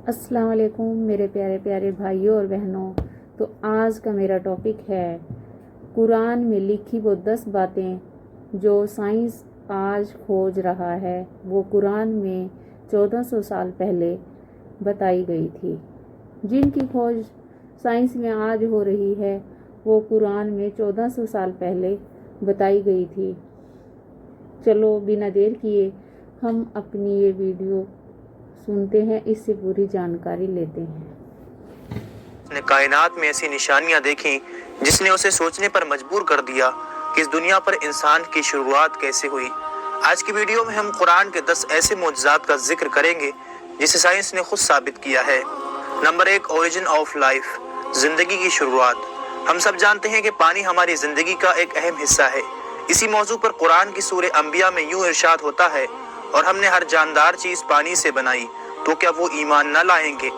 अस्सलाम वालेकुम मेरे प्यारे प्यारे भाइयों और बहनों। तो आज का मेरा टॉपिक है कुरान में लिखी वो 10 बातें जो साइंस आज खोज रहा है। वो कुरान में 1400 साल पहले बताई गई थी। जिनकी खोज साइंस में आज हो रही है वो कुरान में 1400 साल पहले बताई गई थी। चलो बिना देर किए हम अपनी ये वीडियो सुनते हैं, इससे पूरी जानकारी लेते हैं। ने कायनात में ऐसी निशानियां देखी जिसने उसे सोचने पर मजबूर कर दिया कि इस दुनिया पर इंसान की शुरुआत कैसे हुई। आज की वीडियो में हम कुरान के 10 ऐसे मोजज़ात का जिक्र करेंगे जिसे साइंस ने खुद साबित किया है। नंबर 1, ओरिजिन ऑफ लाइफ, जिंदगी की शुरुआत। हम सब जानते हैं कि पानी हमारी जिंदगी का एक अहम हिस्सा है। इसी मौजू पर कुरान की सूरह अंबिया में यूं इरशाद होता है, और हमने हर जानदार चीज पानी से बनाई, तो क्या वो ईमान न लाएंगे।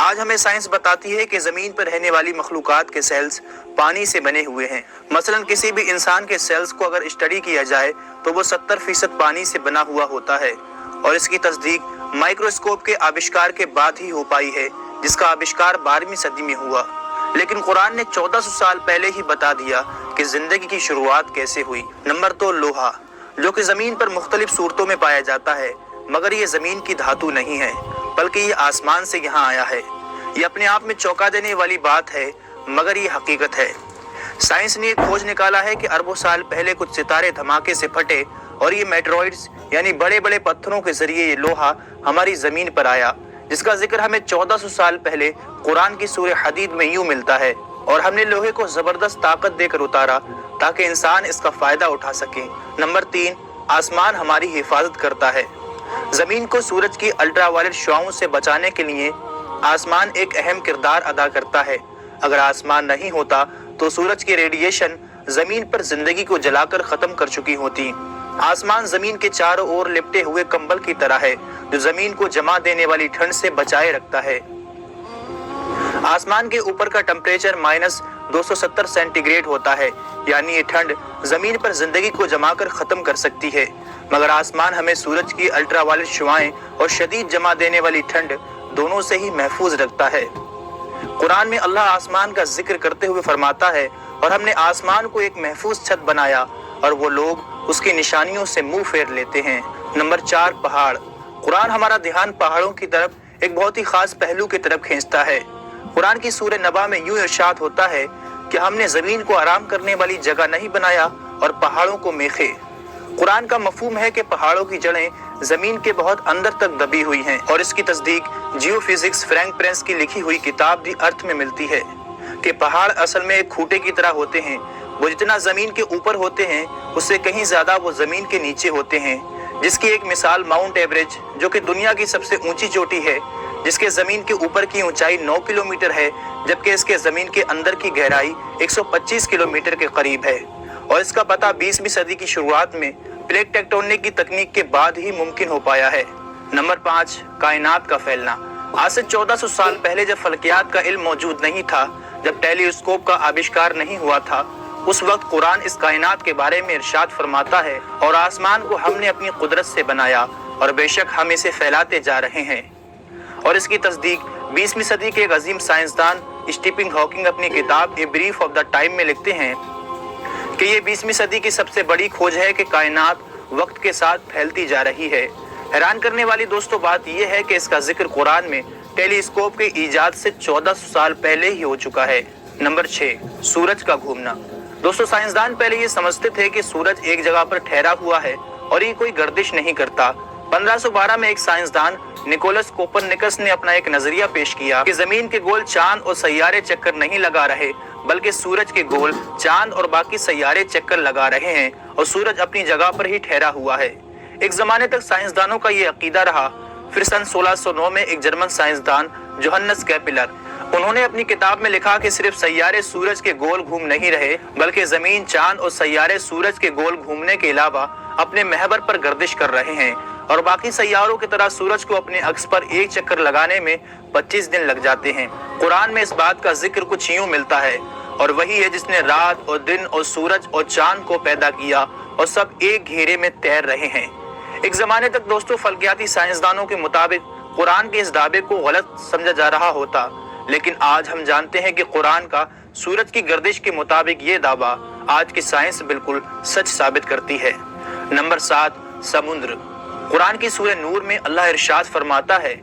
आज हमें साइंस बताती है कि जमीन पर रहने वाली मखलूकात के सेल्स पानी से बने हुए हैं। मसलन किसी भी इंसान के सेल्स को अगर स्टडी किया जाए तो वो 70% पानी से बना हुआ होता है, और इसकी तस्दीक माइक्रोस्कोप के आविष्कार के बाद ही हो पाई है, जिसका आविष्कार 12वीं सदी में हुआ। लेकिन कुरान ने 1400 साल पहले ही बता दिया कि जिंदगी की शुरुआत कैसे हुई। नंबर 2, लोहा, जो कि जमीन पर मुख्तलिफ सूरतों में पाया जाता है, मगर ये जमीन की धातु नहीं है, बल्कि ये आसमान से यहाँ आया है। ये अपने आप में चौंका देने वाली बात है, मगर ये हकीकत है। साइंस ने एक खोज निकाला है कि अरबों साल पहले कुछ सितारे धमाके से फटे और ये मेटेरॉइड्स यानी बड़े बड़े पत्थरों के जरिए ये लोहा हमारी जमीन पर आया, जिसका जिक्र हमें 1400 साल पहले कुरान की सूरह हदीद में यूं मिलता है। और हमने लोहे को जबरदस्त ताकत देकर उतारा ताकि इंसान इसका फायदा उठा सके। नंबर 3, आसमान हमारी हिफाजत करता है। जमीन को सूरज की अल्ट्रावायलेट शुआओं से बचाने के लिए आसमान एक अहम किरदार अदा करता है। अगर आसमान नहीं होता तो सूरज की रेडिएशन जमीन पर जिंदगी को जलाकर खत्म कर चुकी होती। आसमान जमीन के चारों ओर लिपटे हुए कंबल की तरह है, जो जमीन को जमा देने वाली ठंड से बचाए रखता है। आसमान के ऊपर का टेम्परेचर -270 सेंटीग्रेड होता है, यानी ये ठंड जमीन पर जिंदगी को जमाकर खत्म कर सकती है, मगर आसमान हमें सूरज की अल्ट्रावायलेट शुआएं और शदीद जमा देने वाली ठंड दोनों से ही महफूज रखता है। कुरान में अल्लाह आसमान का जिक्र करते हुए फरमाता है, और हमने आसमान को एक महफूज छत बनाया और वो लोग उसकी निशानियों से मुंह फेर लेते हैं। नंबर 4, पहाड़। कुरान हमारा ध्यान पहाड़ों की तरफ एक बहुत ही खास पहलू की तरफ खींचता है। कुरान की सूरह नबा में यूं इरशाद होता है कि हमने जमीन को आराम करने वाली जगह नहीं बनाया और पहाड़ों को मेखे। कुरान का मफहूम है कि पहाड़ों की जड़ें जमीन के बहुत अंदर तक दबी हुई हैं, और इसकी तस्दीक जियोफिजिक्स फ्रैंक प्रेंस की लिखी हुई किताब दी अर्थ में मिलती है कि पहाड़ असल में एक खूंटे की तरह होते हैं। वो जितना जमीन के ऊपर होते हैं उससे कहीं ज्यादा वो जमीन के नीचे होते हैं, जिसकी एक मिसाल माउंट एवरेस्ट, जो कि दुनिया की सबसे ऊंची चोटी है, जिसके जमीन के ऊपर की ऊंचाई 9 किलोमीटर है, जबकि इसके जमीन के अंदर की गहराई 125 किलोमीटर के करीब है। और इसका पता 20वीं सदी की शुरुआत में प्लेट टेक्टोनिक की तकनीक के बाद ही मुमकिन हो पाया है। नंबर 5, कायनात का फैलना। आज से 1400 साल पहले जब फल्कियात का इल्म मौजूद नहीं था, जब टेलीस्कोप का आविष्कार नहीं हुआ था, उस वक्त कुरान इस कायनात के बारे में इरशाद फरमाता है, और आसमान को हमने अपनी कुदरत से बनाया और बेशक हम इसे फैलाते जा रहे हैं। और इसकी तस्दीक 20वीं सदी के एक अजीम साइंसदान स्टीफन हॉकिंग अपनी किताब a brief of the time में लिखते हैं कि ये 20वीं सदी की सबसे बड़ी खोज है कि कायनात वक्त के साथ फैलती जा रही है। हैरान करने वाली दोस्तों बात यह है कि इसका जिक्र कुरान में टेलीस्कोप के ईजाद से 1400 साल पहले ही हो चुका है। नंबर 6, सूरज का घूमना। दोस्तों, साइंसदान पहले ये समझते थे कि सूरज एक जगह पर ठहरा हुआ है और ये कोई गर्दिश नहीं करता। 1512 में एक साइंसदान निकोलस कोपरनिकस ने अपना एक नजरिया पेश किया कि जमीन के गोल चांद और सैयारे चक्कर नहीं लगा रहे, बल्कि सूरज के गोल चांद और बाकी सैयारे चक्कर लगा रहे हैं, और सूरज अपनी जगह पर ही ठहरा हुआ है। एक जमाने तक साइंसदानों का ये अकीदा रहा। फिर सन 1609 में एक जर्मन साइंसदान जोहन्स कैपिलर, उन्होंने अपनी किताब में लिखा कि सिर्फ सैयारे सूरज के गोल घूम नहीं रहे, बल्कि जमीन, चांद और सैयारे सूरज के गोल घूमने के अलावा अपने महवर पर गर्दिश कर रहे हैं, और बाकी सैयारों की तरह सूरज को अपने अक्स पर एक चक्कर लगाने में 25 दिन लग जाते हैं। कुरान में इस बात का जिक्र कुछ यूं मिलता है, और वही है जिसने रात और दिन और सूरज और चांद को पैदा किया, और सब एक घेरे में तैर रहे हैं। एक जमाने तक दोस्तों फल्कियाती साइंसदानों के मुताबिक قرآن کے اس دعوے کو غلط سمجھا جا رہا ہوتا، لیکن آج ہم جانتے ہیں کہ قرآن کا سورج کی گردش کے مطابق یہ دعویٰ آج کی سائنس بالکل سچ ثابت کرتی ہے۔ نمبر 7، سمندر۔ قرآن کی سورہ نور میں اللہ ارشاد فرماتا ہے،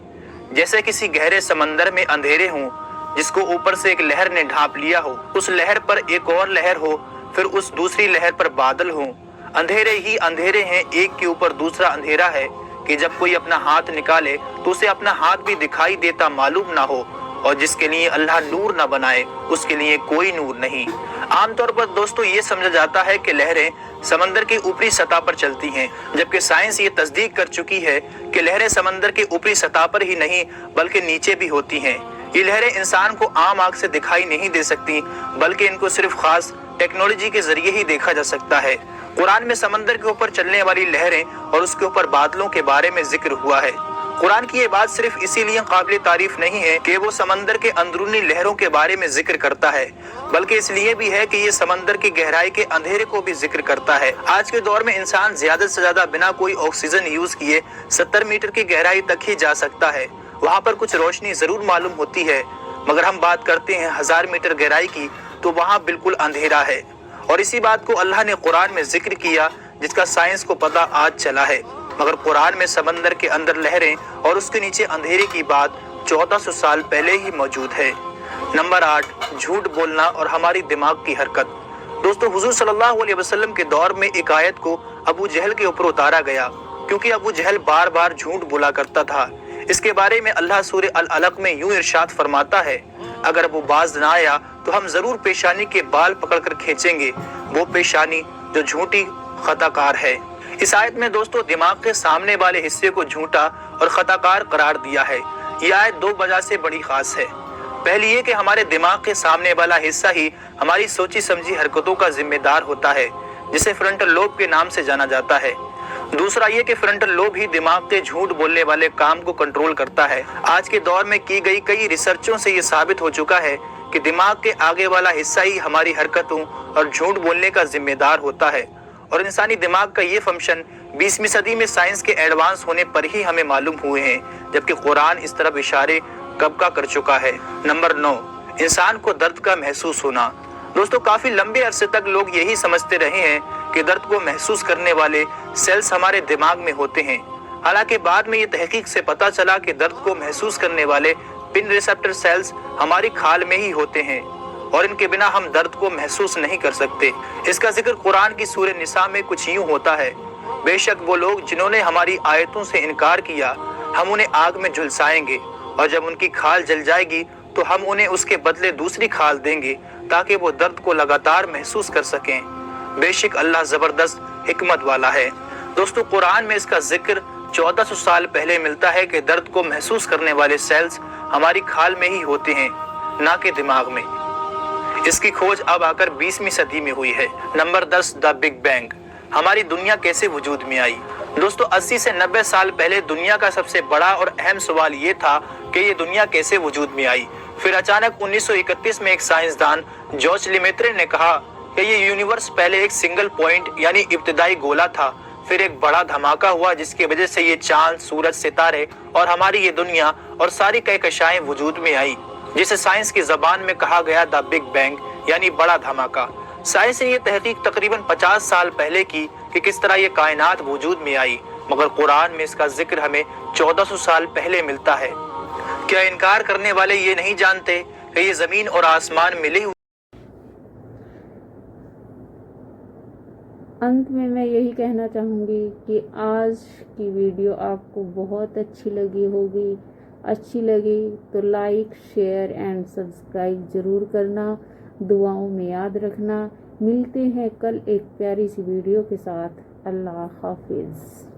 جیسے کسی گہرے سمندر میں اندھیرے ہوں جس کو اوپر سے ایک لہر نے ڈھانپ لیا ہو، اس لہر پر ایک اور لہر ہو، پھر اس دوسری لہر پر بادل ہوں، اندھیرے ہی اندھیرے ہیں، ایک کے اوپر دوسرا اندھیرا ہے کہ جب کوئی اپنا ہاتھ نکالے تو اسے اپنا ہاتھ بھی دکھائی دیتا معلوم نہ ہو، اور جس کے لیے اللہ نور نہ بنائے اس کے لیے کوئی نور نہیں۔ عام طور پر دوستو یہ سمجھا جاتا ہے کہ لہریں سمندر کی اوپری سطح پر چلتی ہیں، جبکہ سائنس یہ تصدیق کر چکی ہے کہ لہریں سمندر کی اوپری سطح پر ہی نہیں بلکہ نیچے بھی ہوتی ہیں۔ یہ لہریں انسان کو عام آنکھ سے دکھائی نہیں دے سکتی، بلکہ ان کو صرف خاص ٹیکنالوجی کے ذریعے ہی دیکھا جا سکتا ہے۔ قرآن میں سمندر کے اوپر چلنے والی لہریں اور اس کے اوپر بادلوں کے بارے میں ذکر ہوا ہے۔ قرآن کی یہ بات صرف اسی لیے قابل تعریف نہیں ہے کہ وہ سمندر کے اندرونی لہروں کے بارے میں ذکر کرتا ہے، بلکہ اس لیے بھی ہے کہ یہ سمندر کی گہرائی کے اندھیرے کو بھی ذکر کرتا ہے۔ آج کے دور میں انسان زیادہ سے زیادہ بنا کوئی آکسیجن یوز کیے 70 میٹر کی گہرائی تک ہی جا سکتا ہے۔ وہاں پر کچھ روشنی ضرور معلوم ہوتی ہے، مگر ہم بات کرتے ہیں 1000 میٹر گہرائی کی تو وہاں بالکل اندھیرا ہے، اور اسی بات کو اللہ نے قرآن میں ذکر کیا جس کا سائنس کو پتہ آج چلا ہے۔ مگر قرآن میں سمندر کے اندر لہریں اور اس کے نیچے اندھیرے کی بات 1400 سال پہلے ہی موجود ہے۔ نمبر 8، جھوٹ بولنا اور ہماری دماغ کی حرکت۔ دوستو حضور صلی اللہ علیہ وسلم کے دور میں ایک آیت کو ابو جہل کے اوپر اتارا گیا، کیونکہ ابو جہل بار بار جھوٹ بولا کرتا تھا۔ اس کے بارے میں اللہ سورہ العلق میں یوں ارشاد فرماتا ہے، اگر وہ باز نہ آیا تو ہم ضرور پیشانی کے بال پکڑ کر کھینچیں گے، وہ پیشانی جو جھوٹی خطا کار ہے۔ اس آیت میں دوستو دماغ کے سامنے والے حصے کو جھوٹا اور خطا کار قرار دیا ہے۔ یہ آیت 2 وجہ سے بڑی خاص ہے۔ پہلی یہ کہ ہمارے دماغ کے سامنے والا حصہ ہی ہماری سوچی سمجھی حرکتوں کا ذمہ دار ہوتا ہے، جسے فرنٹل لوب کے نام سے جانا جاتا ہے۔ دوسرا یہ کہ فرنٹل لوب ہی دماغ کے جھوٹ بولنے والے کام کو کنٹرول کرتا ہے۔ آج کے دور میں کی گئی کئی ریسرچوں سے یہ ثابت ہو چکا ہے کہ دماغ کے آگے والا حصہ ہی ہماری حرکتوں اور جھوٹ بولنے کا ذمہ دار ہوتا ہے، اور انسانی دماغ کا یہ فنکشن 20ویں صدی میں سائنس کے ایڈوانس ہونے پر ہی ہمیں معلوم ہوئے ہیں، جبکہ قرآن اس طرف اشارے کب کا کر چکا ہے۔ نمبر 9، انسان کو درد کا محسوس ہونا۔ دوستو کافی لمبے عرصے تک لوگ یہی سمجھتے رہے ہیں کہ درد کو محسوس کرنے والے سیلز ہمارے دماغ میں ہوتے ہیں، حالانکہ بعد میں یہ تحقیق سے پتہ چلا کہ درد کو محسوس کرنے والے پن ریسپٹر سیلز ہماری کھال میں ہی ہوتے ہیں، اور ان کے بنا ہم درد کو محسوس نہیں کر سکتے۔ اس کا ذکر قرآن کی سورہ نساء میں کچھ یوں ہوتا ہے، بے شک وہ لوگ جنہوں نے ہماری آیتوں سے انکار کیا ہم انہیں آگ میں جھلسائیں گے، اور جب ان کی کھال جل جائے گی تو ہم انہیں اس کے بدلے دوسری کھال دیں گے تاکہ وہ درد کو لگاتار محسوس کر سکیں۔ بے شک اللہ زبردست حکمت والا ہے۔ دوستو قرآن میں اس کا ذکر 1400 سال پہلے ملتا ہے کہ درد کو محسوس کرنے والے سیلز ہماری کھال میں ہی ہوتے ہیں، نہ کہ دماغ میں۔ اس کی کھوج اب آ کر 20ویں صدی میں ہوئی ہے۔ Number 10، the big bang. ہماری دنیا کیسے وجود میں آئی؟ دوستو 80 سے 90 سال پہلے دنیا کا سب سے بڑا اور اہم سوال یہ تھا کہ یہ دنیا کیسے وجود میں آئی۔ پھر اچانک 1931 میں ایک سائنسدان جارج لیمیترے نے کہا کہ یہ یونیورس پہلے ایک سنگل پوائنٹ یعنی ابتدائی گولا تھا، پھر ایک بڑا دھماکہ ہوا جس کی وجہ سے یہ چاند، سورج، ستارے اور ہماری یہ دنیا اور ساری کہکشائیں وجود میں آئی، جسے سائنس کی زبان میں کہا گیا دا بگ بینگ یعنی بڑا دھماکہ۔ سائنس نے یہ تحقیق تقریباً 50 سال پہلے کی کہ کس طرح یہ کائنات وجود میں آئی، مگر قرآن میں اس کا ذکر ہمیں 1400 سال پہلے ملتا ہے۔ کیا انکار کرنے والے یہ نہیں جانتے کہ یہ زمین اور آسمان ملے ہوئے؟ انت میں یہی کہنا چاہوں گی کہ آج کی ویڈیو آپ کو بہت اچھی لگی ہوگی۔ اچھی لگی تو لائک، شیئر اینڈ سبسکرائب ضرور کرنا، دعاؤں میں یاد رکھنا۔ ملتے ہیں کل ایک پیاری سی ویڈیو کے ساتھ۔ اللہ حافظ۔